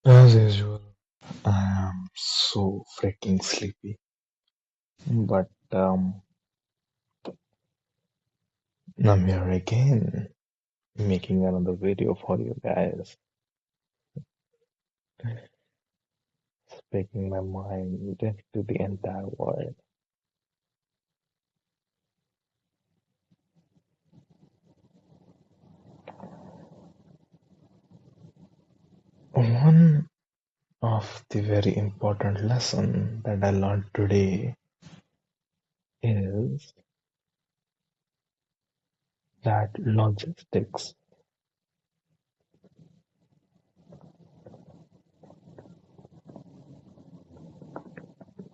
As usual, I am so freaking sleepy. But I'm here again, making another video for you guys, speaking my mind to the entire world. One of the very important lesson that I learned today is that logistics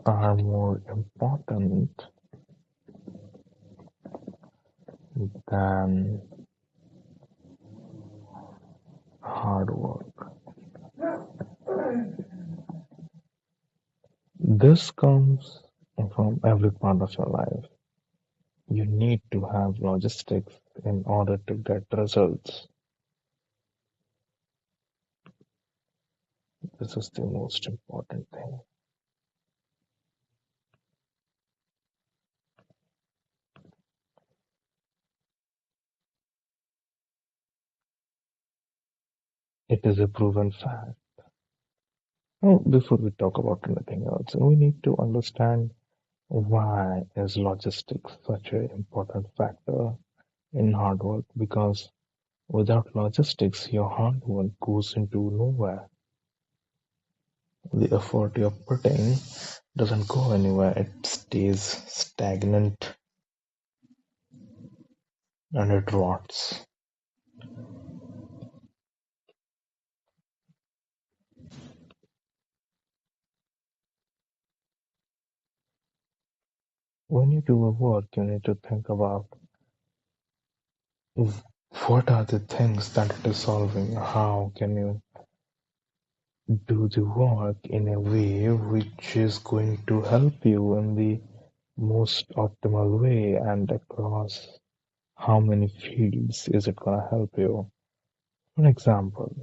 are more important than hard work. This comes from every part of your life. You need to have logistics in order to get results. This is the most important thing. It is a proven fact. Now, before we talk about anything else, we need to understand why is logistics such an important factor in hard work, because without logistics, your hard work goes into nowhere. The effort you're putting doesn't go anywhere. It stays stagnant and it rots. When you do a work, you need to think about what are the things that it is solving. How can you do the work in a way which is going to help you in the most optimal way and across how many fields is it going to help you? For example,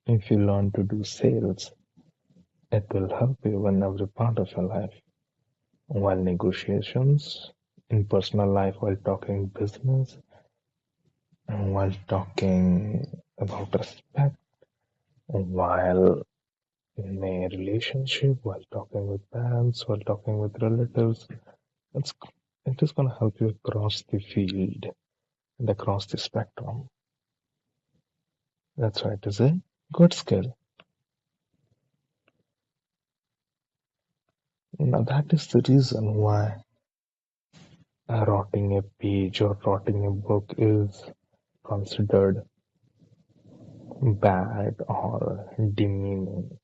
if you learn to do sales, it will help you in every part of your life. While negotiations, in personal life, while talking business, and while talking about respect, while in a relationship, while talking with parents, while talking with relatives, it's, it is going to help you across the field and across the spectrum. That's why it is a good skill. Now, that is the reason why rotting a page or rotting a book is considered bad or demeaning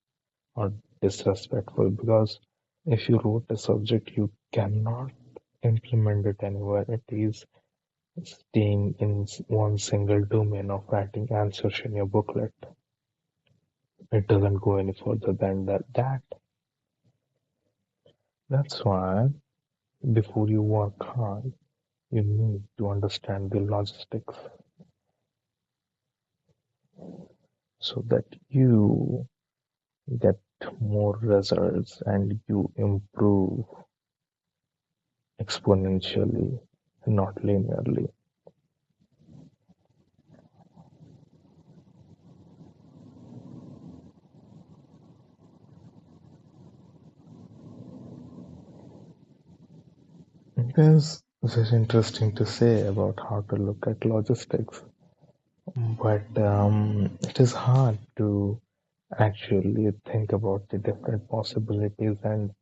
or disrespectful, because if you wrote a subject you cannot implement it anywhere, it is staying in one single domain of writing answers in your booklet. It doesn't go any further than that. That's why before you work hard, you need to understand the logistics so that you get more results and you improve exponentially, not linearly. There's very interesting to say about how to look at logistics, but it is hard to actually think about the different possibilities and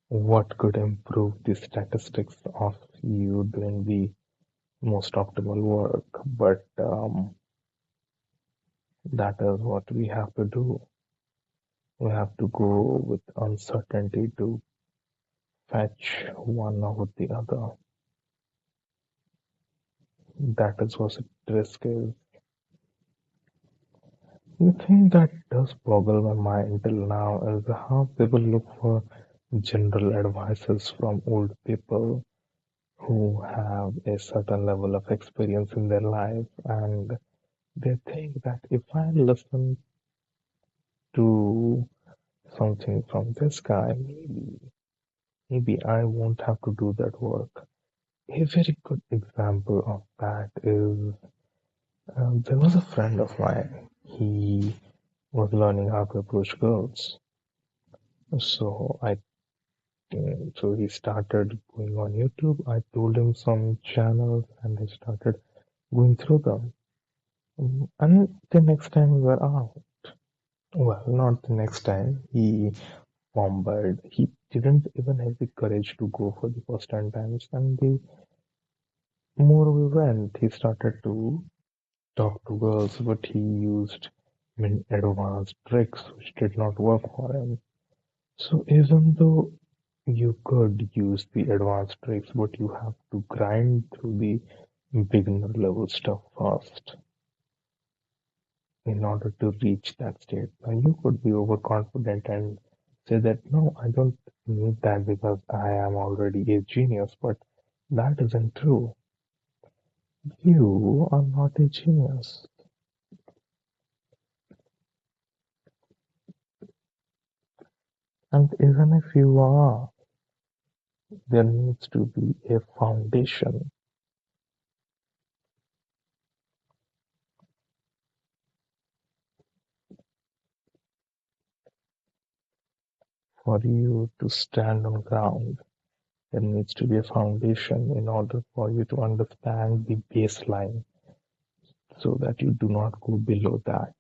what could improve the statistics of you doing the most optimal work. But that is what we have to do. We have to go with uncertainty to fetch one over the other. That is what risk is. The thing that does boggle my mind till now is how people look for general advices from old people who have a certain level of experience in their life, and they think that if I listen do something from this guy, maybe I won't have to do that work. A very good example of that is there was a friend of mine. He was learning how to approach girls. So so he started going on YouTube. I told him some channels and he started going through them. And the next time we were out, well, not the next time, he fumbled. He didn't even have the courage to go for the first 10 times. And the more we went, he started to talk to girls, but he used advanced tricks which did not work for him. So even though you could use the advanced tricks, but you have to grind through the beginner level stuff first in order to reach that state. Now you could be overconfident and say that no, I don't need that because I am already a genius, but that isn't true. You are not a genius. And even if you are, there needs to be a foundation for you to stand on ground. There needs to be a foundation in order for you to understand the baseline so that you do not go below that.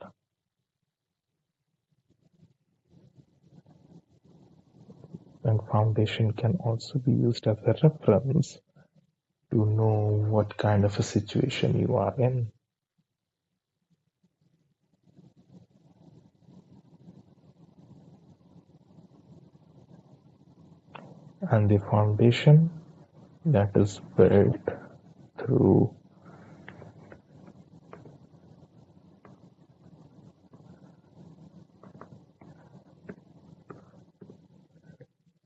And foundation can also be used as a reference to know what kind of a situation you are in. And the foundation that is built through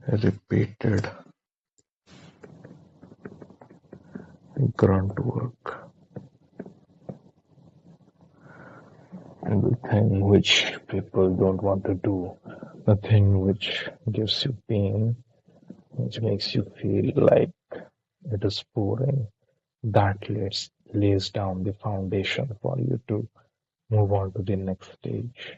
repeated grunt work. And the thing which people don't want to do, the thing which gives you pain, which makes you feel like it is boring, that lays down the foundation for you to move on to the next stage.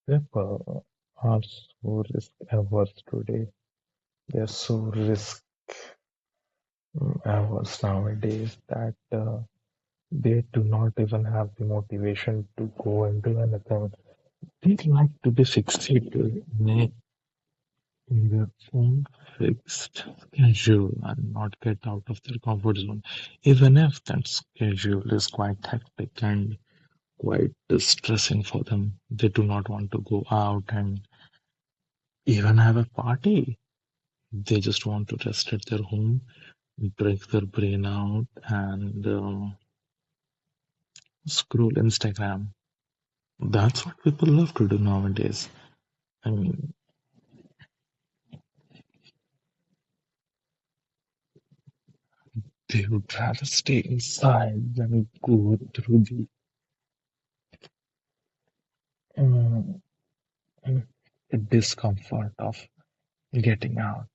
People are so risk averse today. They're so risk averse nowadays that they do not even have the motivation to go into anything. They like to be fixated in their own fixed schedule and not get out of their comfort zone, even if that schedule is quite hectic and quite distressing for them. They do not want to go out and even have a party. They just want to rest at their home, break their brain out, and scroll Instagram. That's what people love to do nowadays. I mean, they would rather stay inside than go through the um, discomfort of getting out.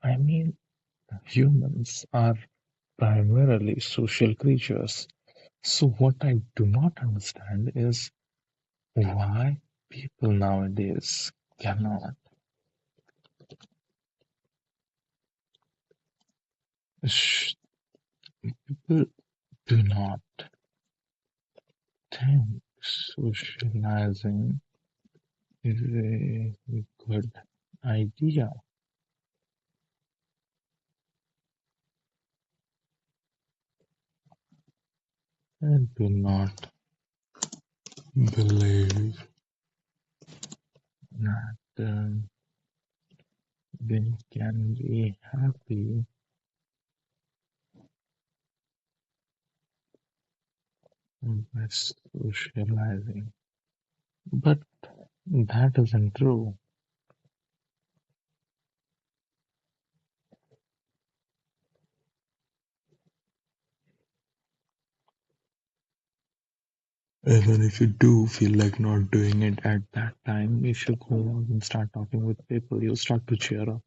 I mean, humans are primarily social creatures. So, what I do not understand is why people nowadays cannot, people do not think socializing is a good idea. I do not believe that they can be happy by socializing. But that isn't true. Even if you do feel like not doing it at that time, if you go out and start talking with people, you start to cheer up.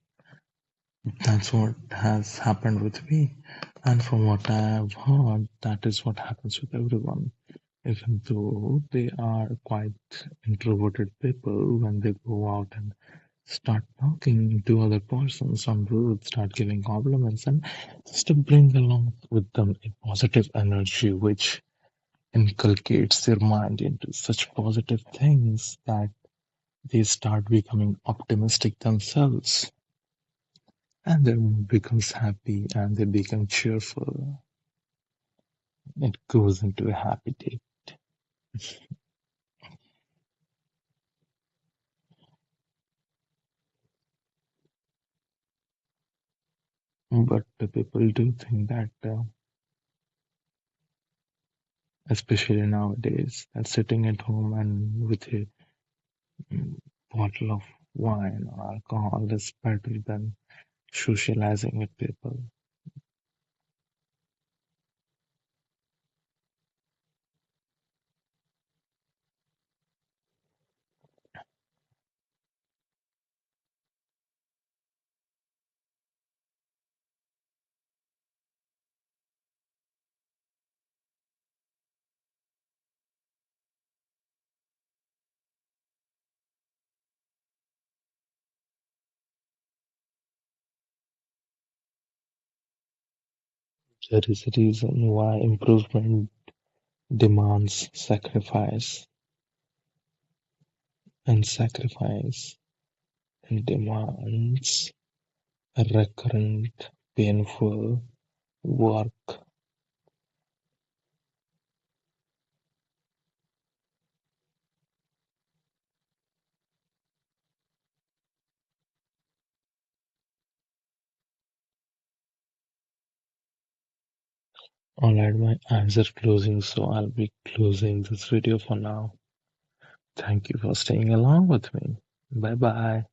That's what has happened with me. And from what I've heard, that is what happens with everyone. Even though they are quite introverted people, when they go out and start talking to other persons on road, start giving compliments, and just to bring along with them a positive energy, which inculcates their mind into such positive things that they start becoming optimistic themselves, and their mood becomes happy and they become cheerful. It goes into a happy day. But the people do think that, especially nowadays, that sitting at home and with a mm, bottle of wine or alcohol is better than socializing with people. There is a reason why improvement demands sacrifice, and sacrifice demands recurrent, painful work. Alright, my eyes are closing, so I'll be closing this video for now. Thank you for staying along with me. Bye bye.